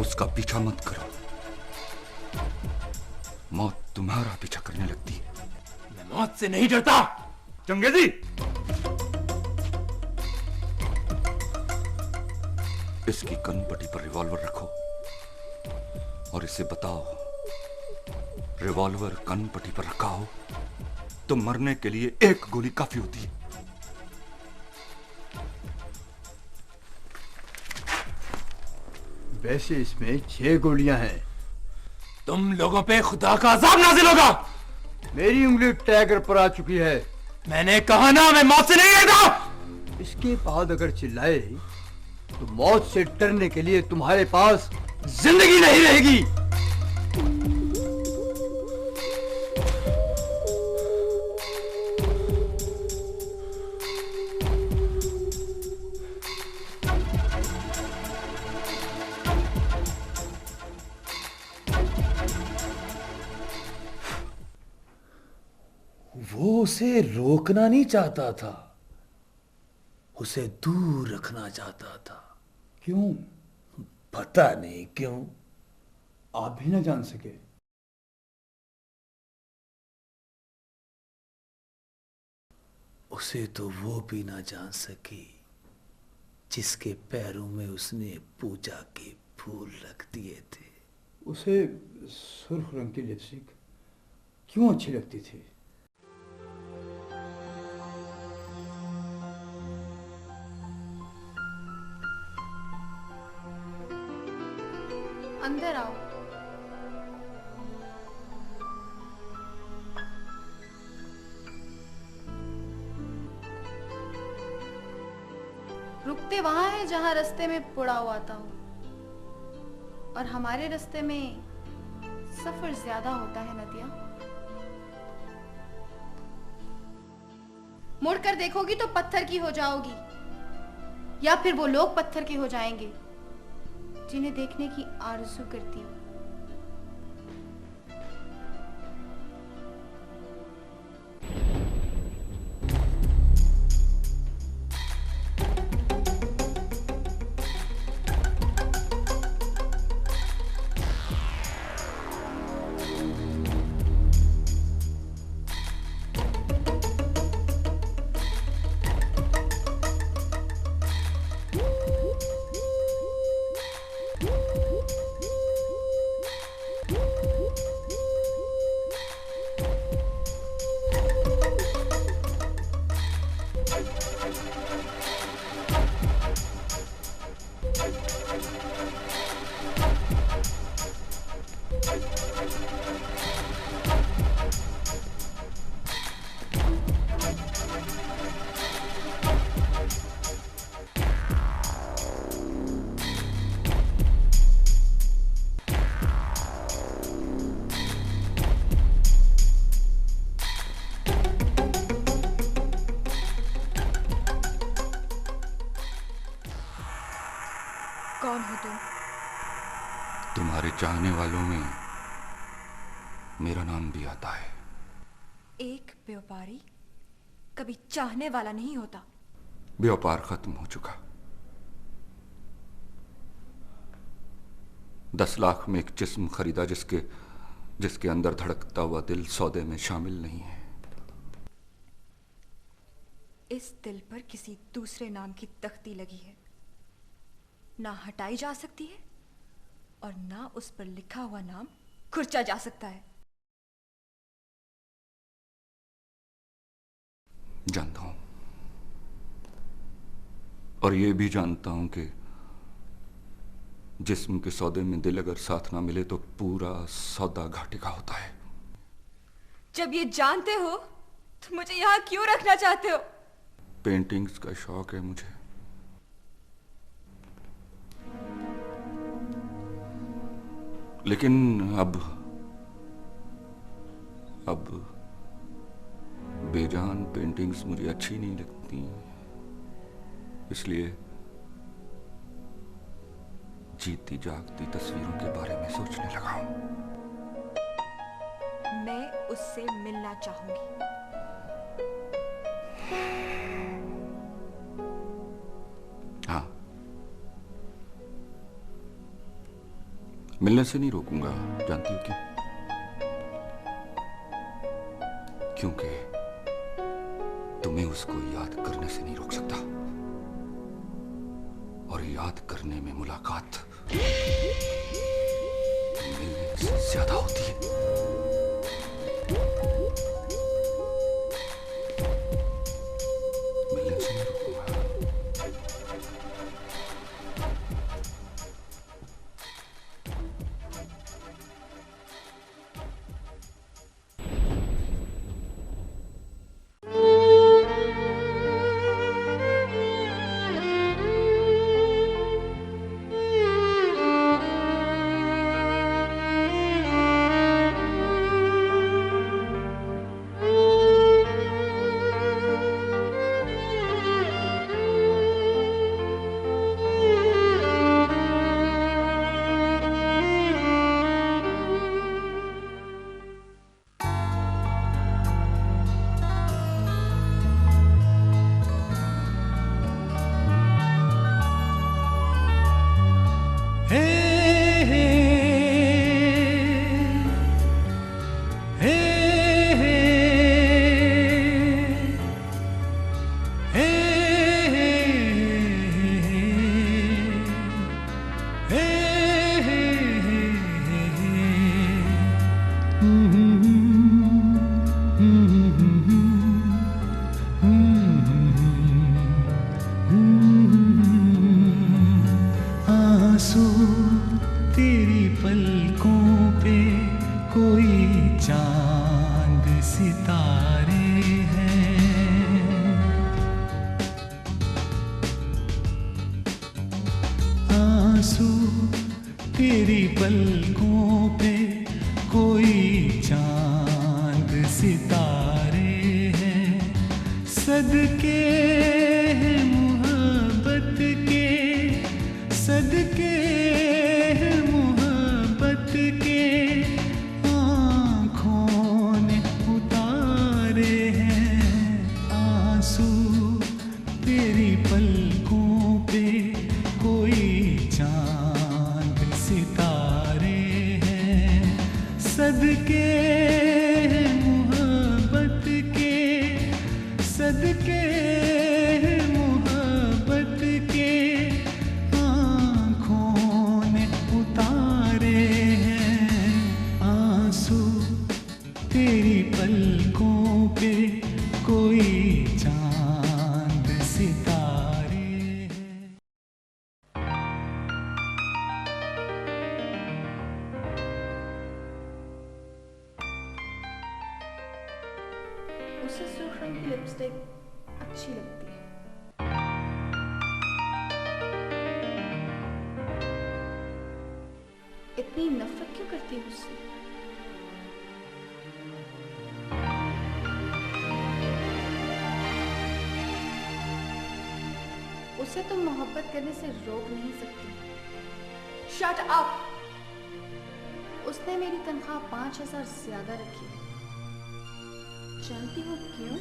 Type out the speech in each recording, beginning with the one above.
उसका पीछा मत करो, मौत तुम्हारा पीछा करने लगती है। मैं मौत से नहीं डरता। चंगेजी, इसकी कनपटी पर रिवॉल्वर रखो और इसे बताओ, रिवॉल्वर कनपटी पर रखा हो तो मरने के लिए एक गोली काफी होती है। वैसे इसमें 6 गोलियां हैं। तुम लोगों पे खुदा का अज़ाब नाज़िल होगा। मेरी उंगली टैगर पर आ चुकी है। मैंने कहा ना, मैं मौत से नहीं डरता। इसके बाद अगर चिल्लाए तो मौत से डरने के लिए तुम्हारे पास जिंदगी नहीं रहेगी। वो उसे रोकना नहीं चाहता था, उसे दूर रखना चाहता था। क्यों? पता नहीं क्यों। आप भी ना जान सके। उसे तो वो भी ना जान सकी जिसके पैरों में उसने पूजा के फूल रख दिए थे। उसे सुर्ख रंग की लिपस्टिक क्यों अच्छी लगती थी? अंदर आओ। रुकते वहां है जहां रास्ते में पुड़ाव आता हो, और हमारे रास्ते में सफर ज्यादा होता है नदिया। मुड़कर देखोगी तो पत्थर की हो जाओगी, या फिर वो लोग पत्थर के हो जाएंगे जिन्हें देखने की आरज़ू करती हूँ। कौन हो तुम? तुम्हारे चाहने वालों में मेरा नाम भी आता है। एक व्यापारी कभी चाहने वाला नहीं होता। व्यापार खत्म हो चुका। 10 लाख में एक जिस्म खरीदा जिसके अंदर धड़कता हुआ दिल सौदे में शामिल नहीं है। इस दिल पर किसी दूसरे नाम की तख्ती लगी है, ना हटाई जा सकती है और ना उस पर लिखा हुआ नाम खुर्चा जा सकता है। जानता हूं, और ये भी जानता हूं कि जिस्म के सौदे में दिल अगर साथ ना मिले तो पूरा सौदा घाटे का होता है। जब ये जानते हो तो मुझे यहां क्यों रखना चाहते हो? पेंटिंग्स का शौक है मुझे। लेकिन अब बेजान पेंटिंग्स मुझे अच्छी नहीं लगती, इसलिए जीती जागती तस्वीरों के बारे में सोचने लगा हूं। मैं उससे मिलना चाहूंगी। हाँ, मिलने से नहीं रोकूंगा, जानती हो क्यों? क्योंकि तुम्हें उसको याद करने से नहीं रोक सकता, और याद करने में मुलाकात मिलने से ज्यादा होती है। मिलने से नहीं रोकूंगा। आंसू तेरी पलकों पे कोई चांद सितारे हैं। आंसू तेरी पलकों पे कोई चांद सितारे हैं। सदके हैं मोहब्बत के, सदके हैं मोहब्बत के, आँखों ने उतारे हैं। आंसू तेरी पलकों पे कोई चांद सितारे हैं। सदके हैं मोहब्बत के, सदके हैं मोहब्बत के, आँखों ने उतारे हैं। आंसू तेरी पलकों पे कोई चांद सितारे हैं। उसे सुर्ख रंग की लिपस्टिक अच्छी लगती है। इतनी नफरत क्यों करती है उससे? उसे तुम मोहब्बत करने से रोक नहीं सकती। Shut up! उसने मेरी तनख्वाह 5,000 ज्यादा रखी है। जानती हो क्यों?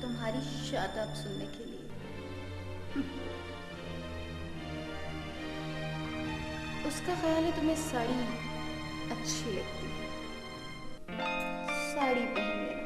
तुम्हारी शट अप सुनने के लिए। उसका ख्याल है तुम्हें साड़ी अच्छी लगती है। साड़ी पहन लेना।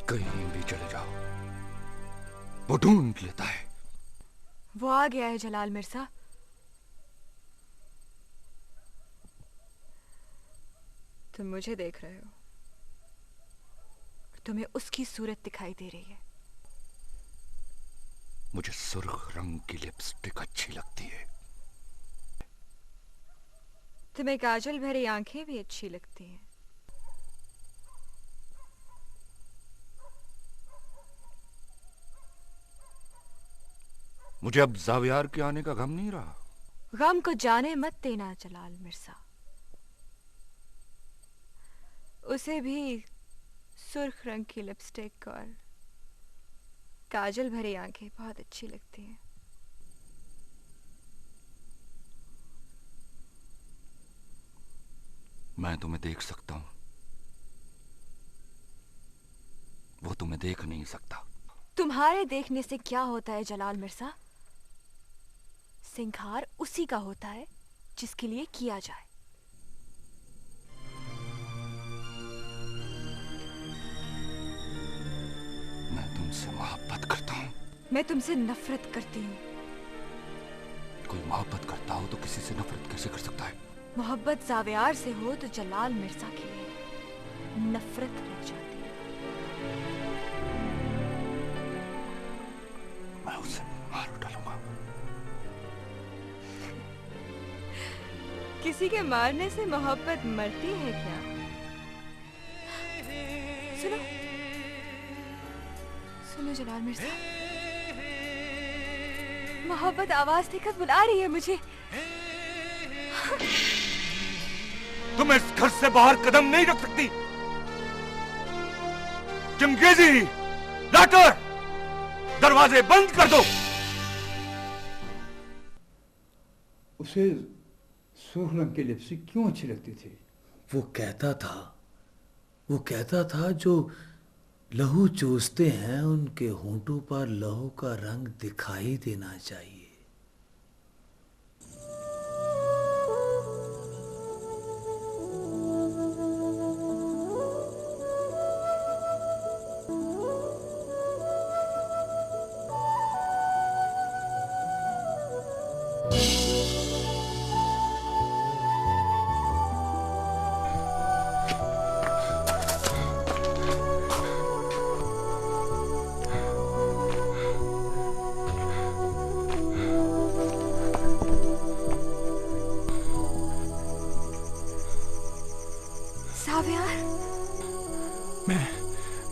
कहीं भी चले जाओ, वो ढूंढ लेता है। वो आ गया है जलाल मिर्जा। तुम मुझे देख रहे हो, तुम्हें उसकी सूरत दिखाई दे रही है। मुझे सुर्ख रंग की लिपस्टिक अच्छी लगती है। तुम्हें काजल भरी आंखें भी अच्छी लगती हैं। मुझे अब जावियार के आने का गम नहीं रहा। गम को जाने मत देना जलाल मिर्जा, उसे भी सुर्ख रंग की लिपस्टिक और काजल भरी आंखें बहुत अच्छी लगती हैं। मैं तुम्हें देख सकता हूं, वो तुम्हें देख नहीं सकता। तुम्हारे देखने से क्या होता है जलाल मिर्जा? सिंगार उसी का होता है जिसके लिए किया जाए। मैं तुमसे मोहब्बत करता हूं। मैं तुमसे नफरत करती हूँ। कोई मोहब्बत करता हो तो किसी से नफरत कैसे कर सकता है? मोहब्बत जावियार से हो तो जलाल मिर्जा के लिए नफरत रह जाती है। मैं उसे मार डालूंगा। किसी के मारने से मोहब्बत मरती है क्या? सुनो सुनो जलाल मिर्जा, मोहब्बत आवाज देकर बुला रही है मुझे। तुम इस घर से बाहर कदम नहीं रख सकती। चंगेजी, लाटर, दरवाजे बंद कर दो। उसे सुर्ख रंग की लिपस्टिक क्यों अच्छी लगती थी? वो कहता था जो लहू चूसते हैं उनके होंठों पर लहू का रंग दिखाई देना चाहिए।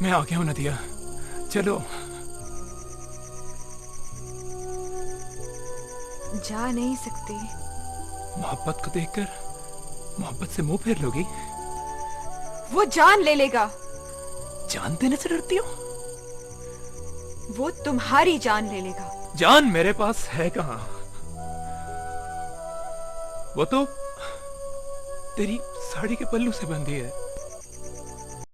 मैं आ गया हूं नदिया, चलो। जा नहीं सकती। मोहब्बत को देखकर मोहब्बत से मुंह फेर लोगी? वो जान ले लेगा। जान देने से डरती हो? वो तुम्हारी जान ले लेगा। जान मेरे पास है कहां? वो तो तेरी साड़ी के पल्लू से बंधी है।